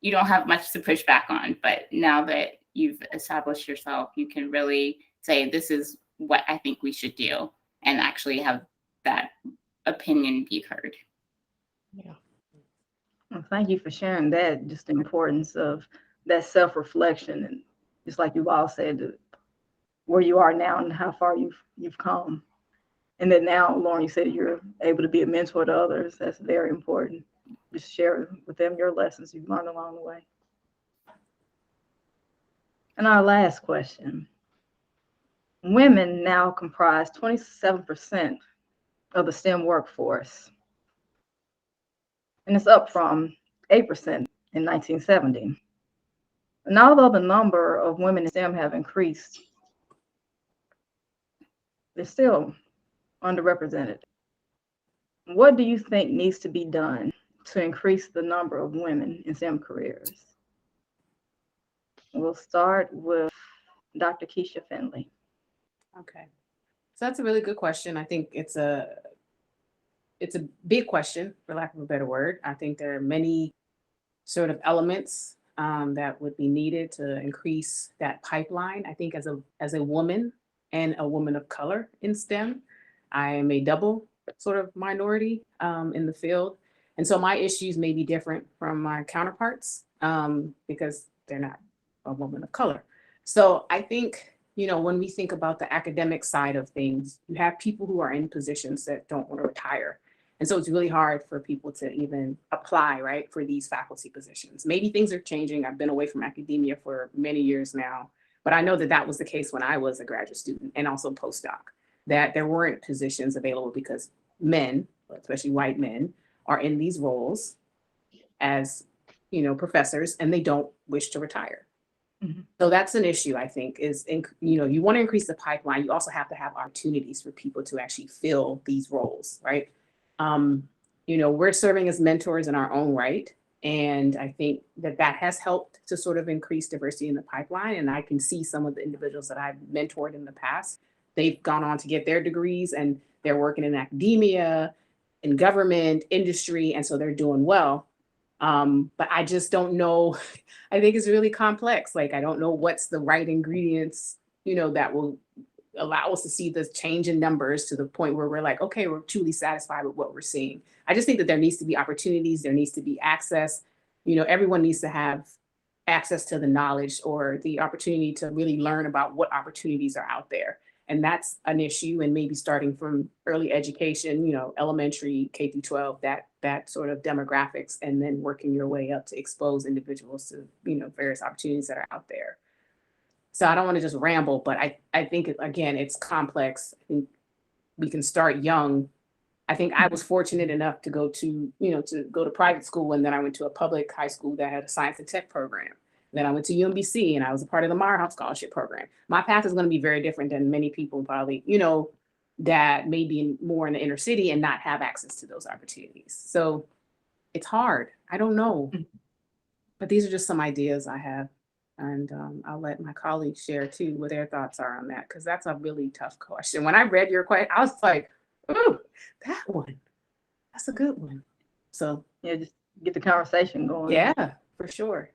you don't have much to push back on, but now that you've established yourself, you can really say, this is what I think we should do, and actually have that opinion be heard. Yeah. Well, thank you for sharing that, just the importance of that self-reflection, and just like you've all said, where you are now and how far you've come. And then now, Lauren, you said you're able to be a mentor to others. That's very important. Just share with them your lessons you've learned along the way. And our last question. Women now comprise 27% of the STEM workforce, and it's up from 8% in 1970. And although the number of women in STEM have increased, they're still underrepresented. What do you think needs to be done to increase the number of women in STEM careers? We'll start with Dr. Keisha Family. Okay. So that's a really good question. I think it's a big question, for lack of a better word. I think there are many sort of elements that would be needed to increase that pipeline. I think as a woman and a woman of color in STEM, I am a double sort of minority in the field. And so my issues may be different from my counterparts because they're not a woman of color. So I think, when we think about the academic side of things, you have people who are in positions that don't want to retire. And so it's really hard for people to even apply, right, for these faculty positions. Maybe things are changing. I've been away from academia for many years now, but I know that was the case when I was a graduate student and also postdoc, that there weren't positions available because men, especially white men, are in these roles as, professors, and they don't wish to retire. Mm-hmm. So that's an issue, I think, is, you want to increase the pipeline. You also have to have opportunities for people to actually fill these roles, right? We're serving as mentors in our own right. And I think that has helped to sort of increase diversity in the pipeline. And I can see some of the individuals that I've mentored in the past, they've gone on to get their degrees and they're working in academia, in government, industry, and so they're doing well. But I just don't know. I think it's really complex. Like, I don't know what's the right ingredients, that will allow us to see this change in numbers to the point where we're like, okay, we're truly satisfied with what we're seeing. I just think that there needs to be opportunities. There needs to be access. Everyone needs to have access to the knowledge or the opportunity to really learn about what opportunities are out there. And that's an issue. And maybe starting from early education, elementary, K through 12, that sort of demographics, and then working your way up to expose individuals to, various opportunities that are out there. So I don't want to just ramble, but I think, again, it's complex. I think we can start young I think I was fortunate enough to go to private school, and then I went to a public high school that had a science and tech program. Then I went to UMBC, and I was a part of the Morehouse Scholarship Program. My path is going to be very different than many people probably, that may be more in the inner city and not have access to those opportunities. So it's hard. I don't know. But these are just some ideas I have. And I'll let my colleagues share too what their thoughts are on that, because that's a really tough question. When I read your question, I was like, ooh, that one. That's a good one. So Yeah, just get the conversation going. yeah, for sure.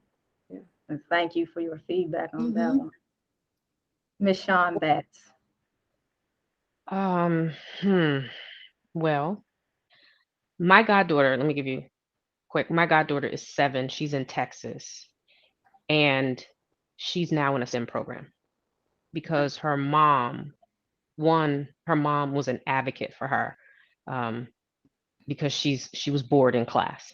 And thank you for your feedback on that Mhm. one. Miss Sean Betts. Well, my goddaughter, let me give you quick. My goddaughter is 7. She's in Texas, and she's now in a STEM program because her mom was an advocate for her, because she was bored in class,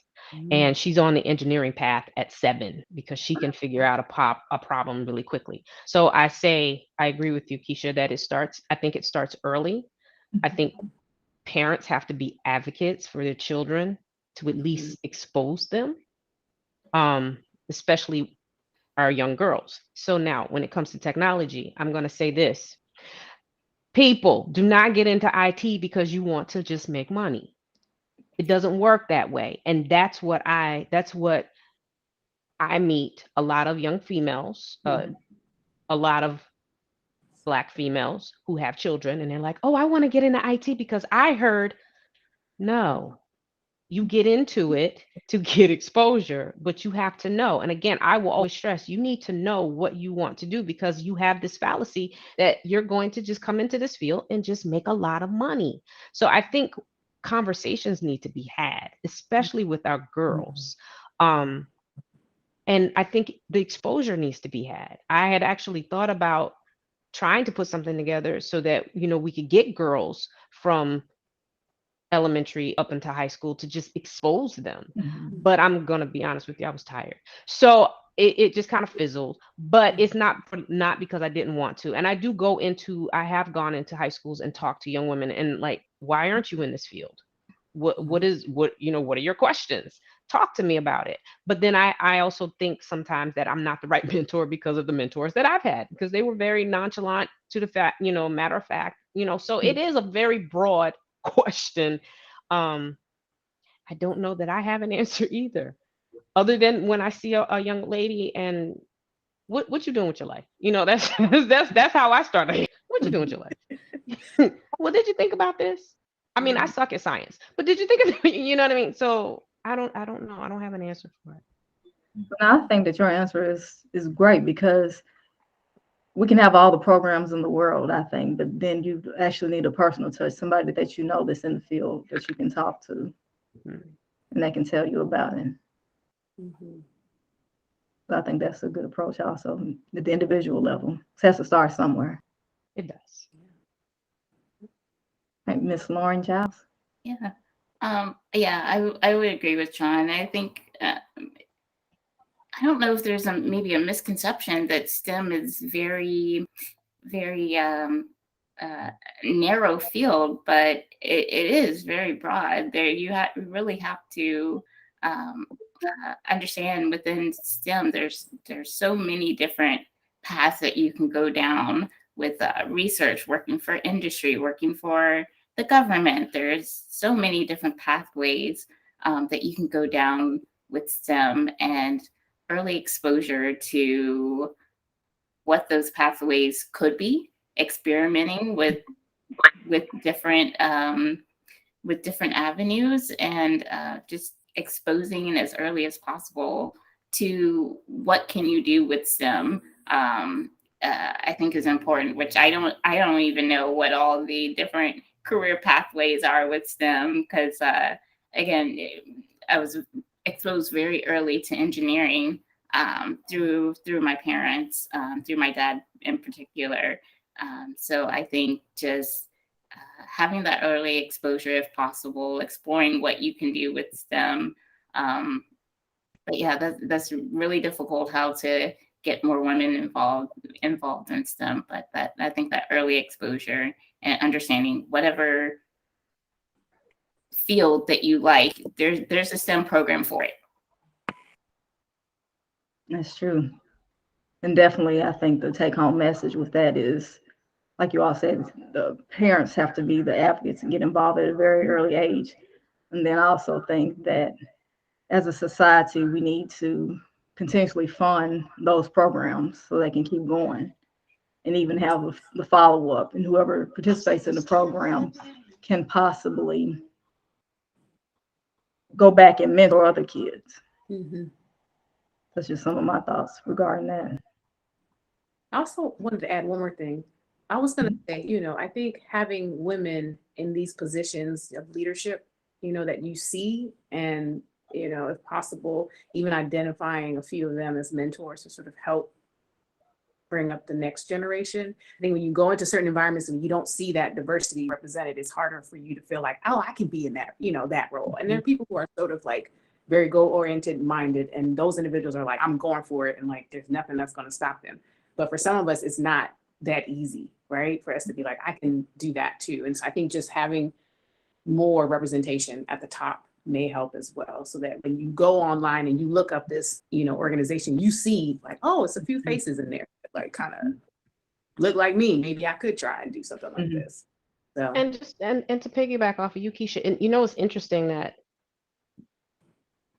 and she's on the engineering path at 7 because she can figure out a problem really quickly. So I agree with you, Keisha, that I think it starts early. I think parents have to be advocates for their children to at least expose them, especially our young girls. So now when it comes to technology, I'm going to say this: people, do not get into IT because you want to just make money. It doesn't work that way. And that's what I meet a lot of young females, a lot of Black females who have children, and they're like, oh, I want to get into IT because I heard. No, you get into it to get exposure, but you have to know. And again, I will always stress, you need to know what you want to do, because you have this fallacy that you're going to just come into this field and just make a lot of money. So I think conversations need to be had, especially with our girls. And I think the exposure needs to be had. I had actually thought about trying to put something together so that, we could get girls from elementary up into high school to just expose them. But I'm going to be honest with you, I was tired. So it just kind of fizzled, but it's not because I didn't want to. And I have gone into high schools and talked to young women and like, why aren't you in this field? What are your questions? Talk to me about it. But then I also think sometimes that I'm not the right mentor because of the mentors that I've had, because they were very nonchalant to the fact, matter of fact, so it is a very broad question. I don't know that I have an answer either, other than when I see a young lady and what you doing with your life? That's that's how I started. What you doing with your life? Well, did you think about this? I mean, I suck at science, but did you think of you know what I mean? So I don't know. I don't have an answer for it. But I think that your answer is great, because we can have all the programs in the world, I think, but then you actually need a personal touch, somebody that that's in the field that you can talk to, and they can tell you about it. So I think that's a good approach also at the individual level. It has to start somewhere. It does. Right, Miss Lauren Giles. Yeah. I would agree with John. I think I don't know if there's maybe a misconception that STEM is very, very narrow field, but it is very broad. There, you really have to understand within STEM. There's so many different paths that you can go down with research, working for industry, working for the government. There's so many different pathways that you can go down with STEM, and early exposure to what those pathways could be, experimenting with different avenues, and just exposing as early as possible to what can you do with STEM. I think is important, which I don't even know what all the different career pathways are with STEM, because again, I was exposed very early to engineering through my parents, through my dad in particular. So I think just having that early exposure, if possible, exploring what you can do with STEM. But yeah, that's really difficult, how to get more women involved in STEM. But I think that early exposure and understanding whatever field that you like, there's a STEM program for it. That's true. And definitely, I think the take-home message with that is, like you all said, the parents have to be the advocates and get involved at a very early age. And then I also think that as a society, we need to continuously fund those programs so they can keep going, and even have the follow-up, and whoever participates in the program can possibly go back and mentor other kids. Mm-hmm. That's just some of my thoughts regarding that. I also wanted to add one more thing. I was going to say, I think having women in these positions of leadership, that you see, and, if possible, even identifying a few of them as mentors to sort of help bring up the next generation. I think when you go into certain environments and you don't see that diversity represented, it's harder for you to feel like, oh, I can be in that, that role. And there are people who are sort of like very goal-oriented minded, and those individuals are like, I'm going for it, and like there's nothing that's going to stop them. But for some of us, it's not that easy, right? For us to be like, I can do that too. And so I think just having more representation at the top may help as well, so that when you go online and you look up this, organization, you see like, oh, it's a few faces in there that like kind of look like me. Maybe I could try and do something like this. So And just and to piggyback off of you, Keisha, and it's interesting that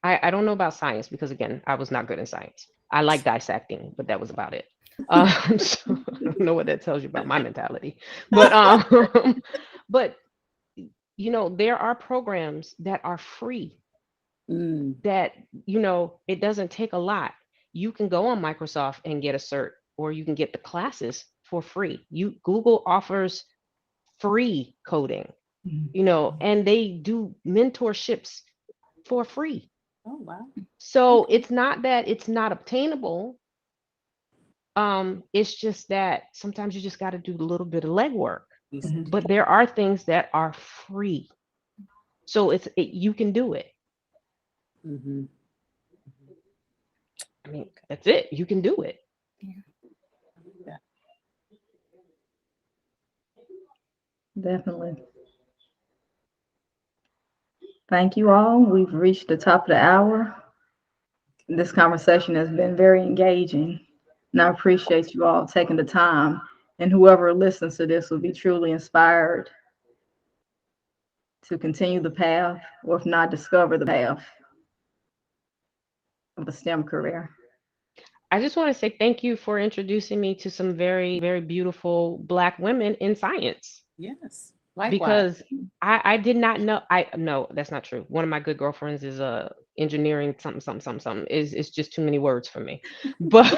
I don't know about science, because again, I was not good in science. I like dissecting, but that was about it. So I don't know what that tells you about my mentality. But but there are programs that are free, that it doesn't take a lot. You can go on Microsoft and get a cert, or you can get the classes for free. Google offers free coding, and they do mentorships for free. oh wow. So it's not that it's not obtainable. It's just that sometimes you just got to do a little bit of legwork. But there are things that are free, so you can do it. Mm-hmm. I mean, that's it. You can do it. Yeah. Definitely. Thank you all. We've reached the top of the hour. This conversation has been very engaging, and I appreciate you all taking the time. And whoever listens to this will be truly inspired to continue the path, or if not, discover the path of a STEM career. I just want to say thank you for introducing me to some very, very beautiful Black women in science. Yes. Likewise. Because I did not know. No, that's not true. One of my good girlfriends is engineering something. It's just too many words for me. But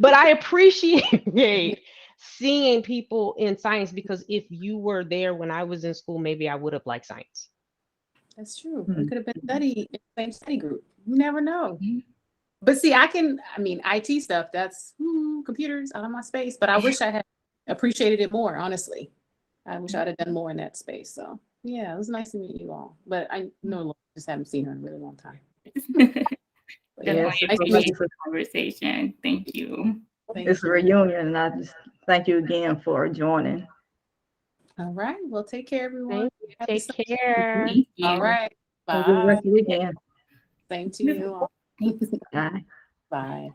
I appreciate seeing people in science, because if you were there when I was in school, maybe I would have liked science. That's true. We could have been studying in the same study group. You never know. But see, IT stuff, that's computers out of my space. But I wish I had appreciated it more, honestly. I wish I'd have done more in that space. So yeah, it was nice to meet you all. But I know I just haven't seen her in a really long time. Yes, Definitely appreciate the conversation. Thank you. It's a reunion, and I just thank you again for joining. All right. Well, take care, everyone. Take care. Thank you. All right. Have a good Bye. rest of the weekend. Same to you all. Bye. Bye.